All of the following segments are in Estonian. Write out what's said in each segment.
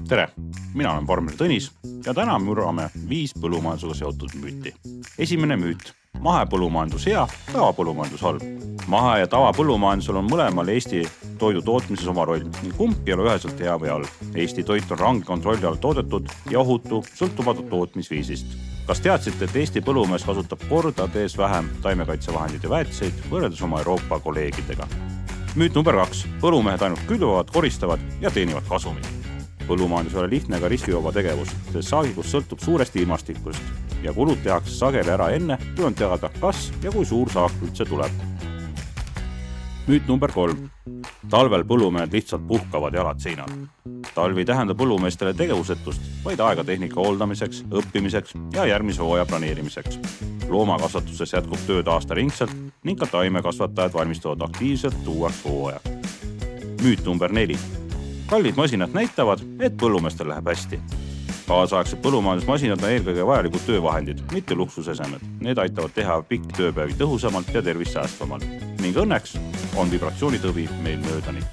Tere, mina olen farmer Tõnis ja täna murrame 5 põllumajandusega seotud müüti. Esimene müüt. Mahepõllumajandus hea, tavapõllumajandus halb. Mahe- ja tavapõllumajandusel on mõlemal Eesti toidu tootmises oma roll ning kumb ei ole üheselt hea või halb. Eesti toit on range kontrolli all toodetud ja ohutu, sõltumatud tootmisviisist. Kas teadsite, et Eesti põllumees kasutab kordades vähem taimekaitsevahendid ja väetiseid võrreldes oma Euroopa kolleegidega? Müüt number 2. Põllumehed ainult külvavad, koristavad ja teenivad kasumit. Põllumajandus ei ole lihtne ega riskivaba tegevus, sest saagikus sõltub suuresti ilmastikust ja kulud tehakse sageli ära enne, kui on teada, kas ja kui suur saak üldse tuleb. Müüt number 3. Talvel põllumehed lihtsalt puhkavad jalad seinal. Talv ei tähenda põllumeestele tegevusetust, vaid aega tehnika hooldamiseks, õppimiseks ja järgmise hooaja planeerimiseks. Loomakasvatuses jätkub tööd aastaringselt ning ka taimekasvatajad valmistuvad aktiivselt uueks hooajaks. Müüt number 4. Kallid masinad näitavad, et põllumeestel läheb hästi. Kaasaegsed põllumajandusmasinad on eelkõige vajalikud töövahendid, mitte luksusesemed. Need aitavad teha pikk tööpäevi tõhusamalt ja tervist säästvamalt. Ning õnneks on vibratsioonitõvi meil möödani.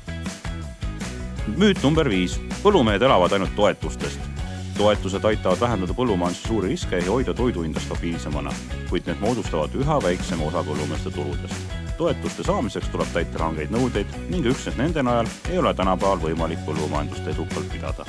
Müüt number 5. Põllumehed elavad ainult toetustest. Toetused aitavad vähendada põllumajanduse suuri riske ja hoida toiduhinda stabiilsemana, kuid need moodustavad üha väiksema osa põllumeeste tuludest. Toetuste saamiseks tuleb täita rangeid nõudeid ning üksnes nende najal ei ole tänapäeval võimalik põllumajandust edukalt pidada.